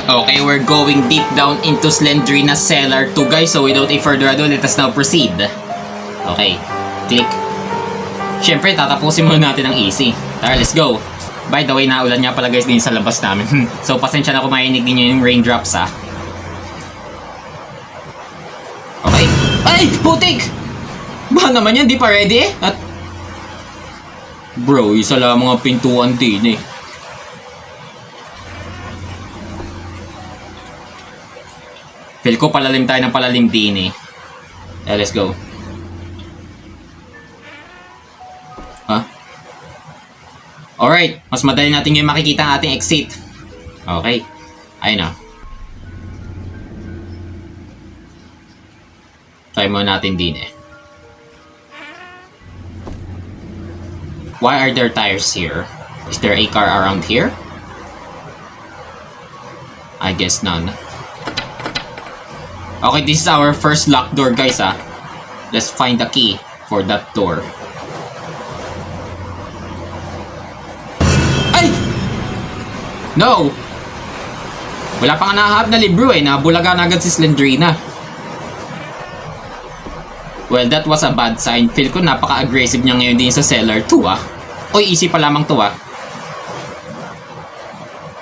Okay, we're going deep down into Slendrina's Cellar 2, guys. So without a further ado, let us now proceed. Okay, click. Siyempre, tatapusin muna natin ang easy. Tara, let's go. By the way, naulan nga pala guys din sa labas namin. So pasensya na kung marinig ninyo yung raindrops ha. Okay. Ay! Putik! Ba naman yan, di pa ready eh? At... Bro, isa lang mga pintuan din eh. Feel ko palalim tayo ng palalim din eh. Let's go. Huh? Alright, mas madali natin yung makikita ang ating exit. Okay. Ayun na. Try mo natin din eh. Why are there tires here? Is there a car around here? I guess none. Okay, this is our first locked door, guys, ah. Let's find the key for that door. Ay! No! Wala pa nga nahahap na libro eh. Nabulaga na agad si Slendrina. Well, that was a bad sign. Feel ko napaka-aggressive niya ngayon din sa Cellar 2, ah. Oy, easy pa lamang to, ah.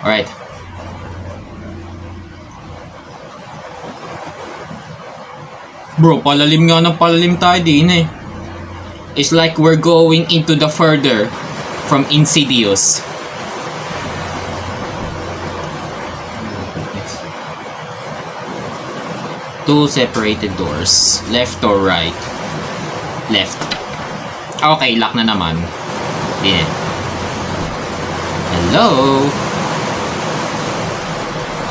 Alright. Bro, palalim nga ng palalim tayo din eh. It's like we're going into the further from Insidious. Two separated doors. Left or right? Left. Okay, lock na naman. Din. Hello?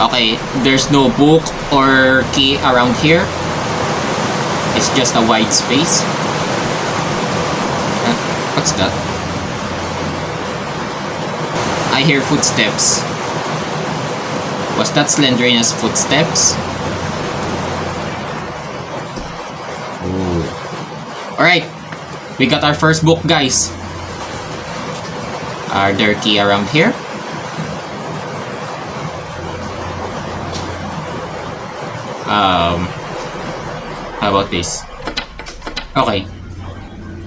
Okay, there's no book or key around here. It's just a wide space. What's that? I hear footsteps. Was that Slendrina's footsteps? Ooh. Alright. We got our first book, guys. Are there key around here? How about this? Okay.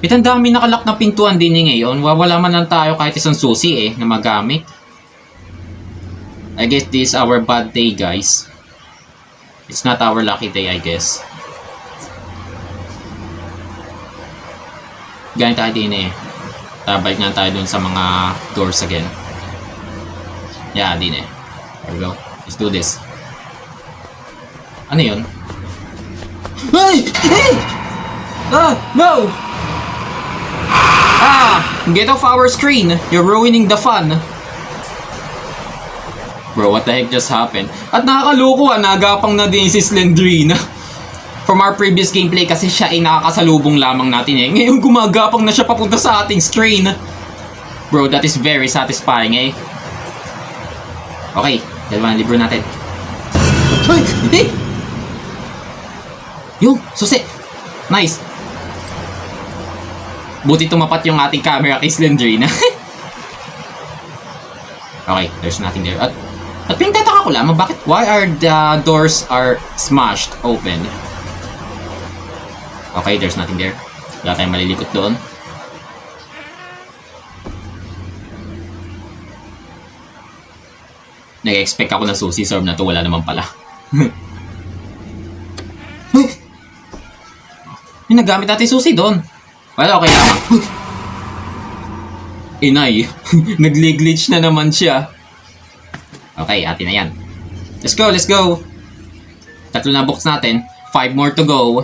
Ang dami nakalock na pintuan din ngayon. Wala man lang tayo kahit isang susi eh na magamit. I guess this is our bad day, guys. It's not our lucky day, I guess. Ganyan tayo din eh. Balik nga tayo dun sa mga doors again. Yeah, din eh. There we go. Let's do this. Ano yun? Hey! Hey! Ah! No! Ah! Get off our screen! You're ruining the fun! Bro, what the heck just happened? At nakakaloko nagapang na din si Slendrina. From our previous gameplay kasi siya ay nakakasalubong lamang natin eh. Ngayon gumagapang na siya papunta sa ating screen. Bro, that is very satisfying eh. Okay, dalawa na libro natin. Hey! Hey! Yung, susi! Nice! Buti tumapat yung ating camera kay Slendrina. Okay, there's nothing there. At pinagtataka ko lamang, why are the doors are smashed open? Okay, there's nothing there. Wala tayong malilikot doon. Nag-expect ako na susi serve na to, wala naman pala. Yung nagamit natin susi doon. Well, okay lamang. Inay. Nag-glitch na naman siya. Okay, atin na yan. Let's go, let's go. 3 na box natin. 5 more to go.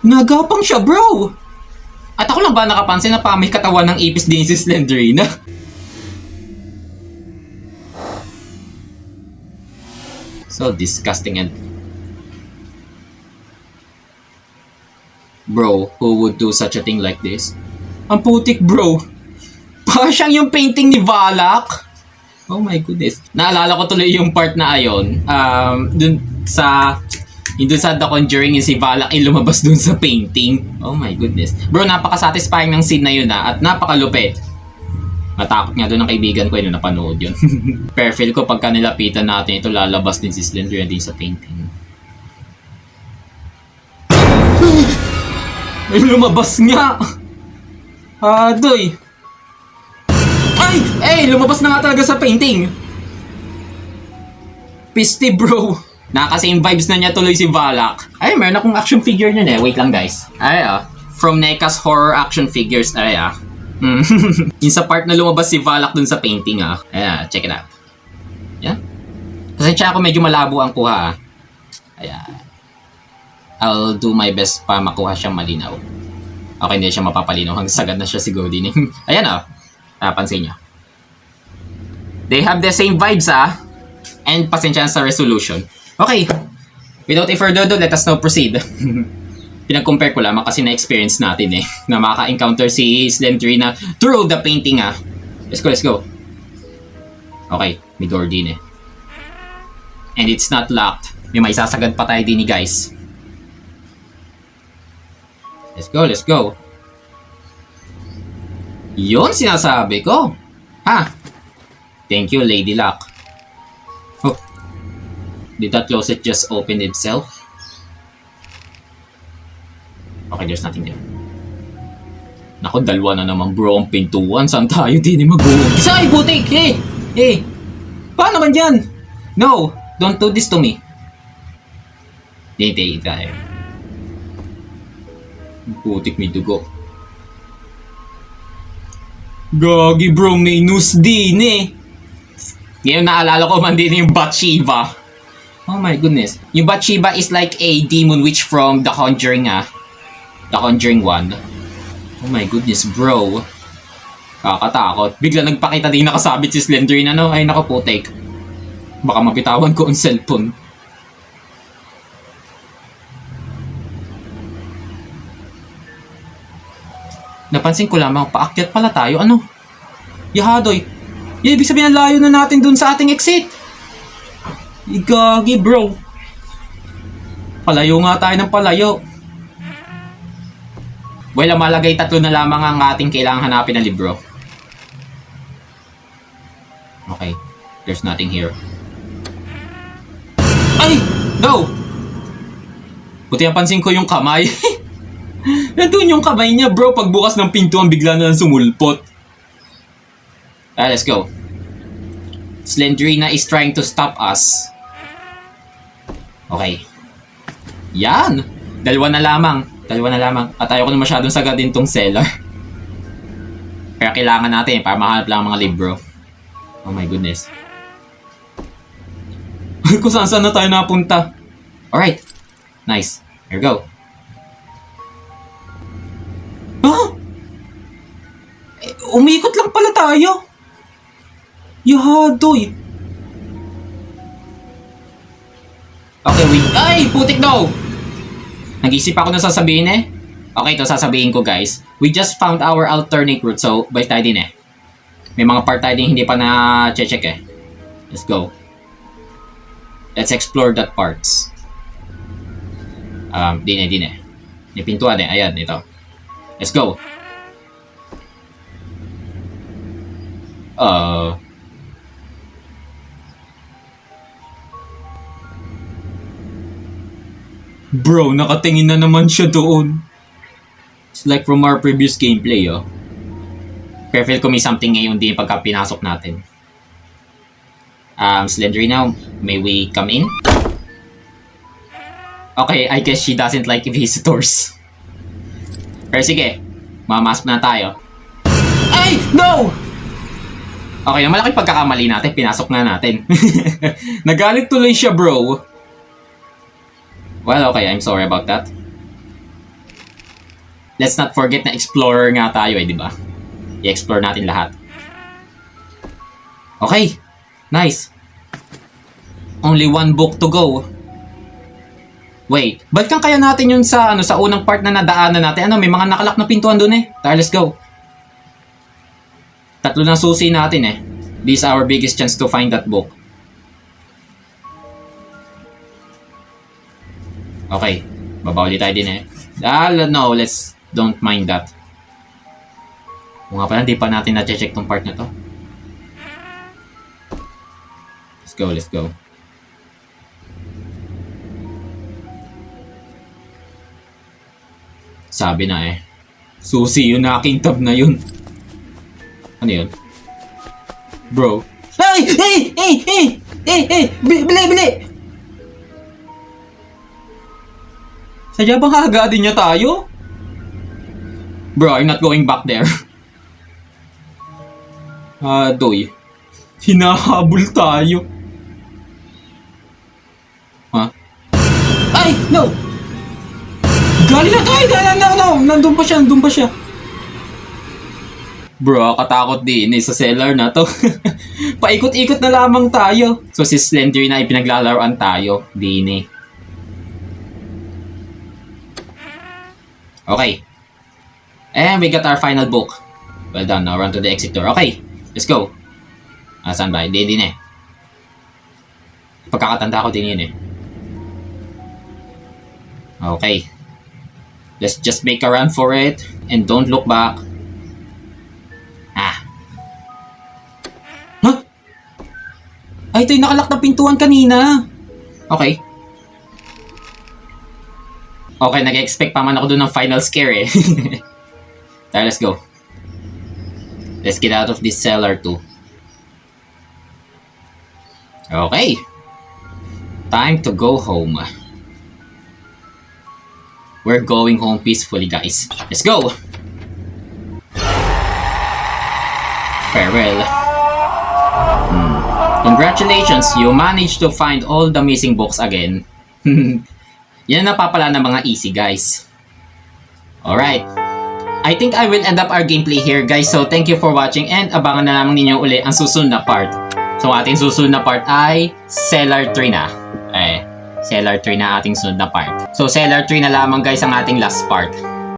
Nagapang siya, bro! At ako lang ba nakapansin na pa may katawan ng ipis din si Slendrina? So disgusting and... Bro, who would do such a thing like this? Ang putik, bro! Para siyang yung painting ni Valak! Oh my goodness. Naalala ko tuloy yung part na ayon. Dun sa Yung dun sa The Conjuring, yung si Valak ay lumabas dun sa painting. Oh my goodness. Bro, napaka-satisfying ng scene na yun at napakalupit. Matakot nga doon ang kaibigan ko nung napanood yun. Pero feel ko pagka nilapitan natin ito, lalabas din si Slender din sa painting. Ay, lumabas nga! Adoy! Ay! Lumabas na nga talaga sa painting! Piste bro! Nakaka-same vibes na niya tuloy si Valak. Ay, meron akong action figure niya eh. Wait lang guys. Ay from NECA's horror action figures. Ay yung sa part na lumabas si Valak dun sa painting Ayan, check it out. Yan. Kasi siya ako medyo malabo ang kuha Ayan. I'll do my best pa makuha siyang malinaw. Okay, hindi siya mapapalinaw. Hanggang sagad na siya siguro din. Ayan napansin niyo. They have the same vibes and pasensya sa resolution. Okay. Without further ado, let us now proceed. Pinag-compare ko lamang kasi na-experience natin na maka-encounter si Slendrina through the painting Let's go. Okay, may door din And it's not locked. May maisasagad pa tayo din guys. Let's go. Yun sinasabi ko. Thank you, Lady Luck. Oh. Did that closet just open itself? Okay, there's nothing there. Naku, dalawa na naman bro ang pintuan. Saan tayo din mag-uumpisa? Ay, putik! Hey! Paano naman yan? No! Don't do this to me. Hindi tayo. Putik, may dugo. Gagi bro, may news din Ngayon naalala ko man din yung Bathsheba. Oh my goodness. Yung Bathsheba is like a demon witch from The Conjuring The Conjuring 1. Oh my goodness bro. Kakatakot. Bigla nagpakita din nakasabit si Slendrina Ay nakaputik. Baka mapitawan ko ang cellphone. Napansin ko lamang, paakyat pala tayo. Ano? Yahadoy. Ibig sabihin, layo na natin dun sa ating exit. Igagi, bro. Palayo nga tayo ng palayo. Well, malagay 3 na lamang ang ating kailangang hanapin na libro. Okay. There's nothing here. Ay! No! Buti napansin ko yung kamay. Nandun yung kamay niya bro. Pagbukas ng pintuan bigla na lang sumulpot. Let's go. Slendrina is trying to stop us. Okay. Yan! Dalawa na lamang. At ayoko na masyadong sagadin tong seller. Kaya kailangan natin para mahanap lang mga libro. Oh my goodness. Kung saan na tayo napunta. Alright. Nice. Here we go. Umikot lang pala tayo. Yahadoy. Okay, wait. Ay, putik daw. Nag-isip ako na sasabihin Okay, ito sasabihin ko guys. We just found our alternate route. So, balik tayo din May mga part tayo din hindi pa na-check Let's go. Let's explore that parts. Din May pintuan Ayan, ito. Let's go. Bro, nakatingin na naman siya doon. It's like from our previous gameplay, Pero feel ko may something ngayon din pagka pinasok natin. Slendrina, may we come in? Okay, I guess she doesn't like visitors. Pero sige, mamasok na tayo. Ay! No! Okay, yung malaking pagkakamali natin, pinasok na natin. Nagalit tuloy siya, bro. Well, okay, I'm sorry about that. Let's not forget na explorer nga tayo di ba? I-explore natin lahat. Okay, nice. Only 1 book to go. Wait, balikan kaya natin yun sa sa unang part na nadaanan natin. May mga nakalak na pintuan doon Tara, let's go. 3 na susi natin This is our biggest chance to find that book. Okay, baba ulit tayo din No, let's don't mind that. O nga pala, hindi pa natin na-check tong part na to. Let's go, let's go. Sabi na eh. Susi yun na aking tab na yun. Ano yun? Bro. Hey! Hey! Hey! Hey! Hey! Hey! Bili! Bili! Sadya bang hahagatin niya tayo? Bro, I'm not going back there. Doy. Hinahabol tayo. Ha? Ay! No! Galing na tayo! No! Nandun pa siya. Bro, katakot din sa seller na to. Paikot-ikot na lamang tayo. So si Slender na ipinaglalaroan tayo. Din Okay. And we got our final book. Well done. Now run to the exit door. Okay. Let's go. Saan ba? Din eh. Pagkakatanda ko din yun eh. Okay. Let's just make a run for it. And don't look back. Huh? Ay, ito yung nakalak na pintuan kanina. Okay. Okay, nag-expect pa man ako dun ng final scare eh. Tara, let's go. Let's get out of this cellar too. Okay. Time to go home. We're going home peacefully, guys. Let's go! Farewell. Congratulations, you managed to find all the missing books again. Yan ang napapala ng mga easy, guys. Alright. I think I will end up our gameplay here, guys. So, thank you for watching and abangan na lamang ninyo uli ang susunod na part. So, ating susunod na part ay Cellar 3 na. Cellar 3 na ating sunod na part. So, Cellar 3 na lamang, guys, ang ating last part.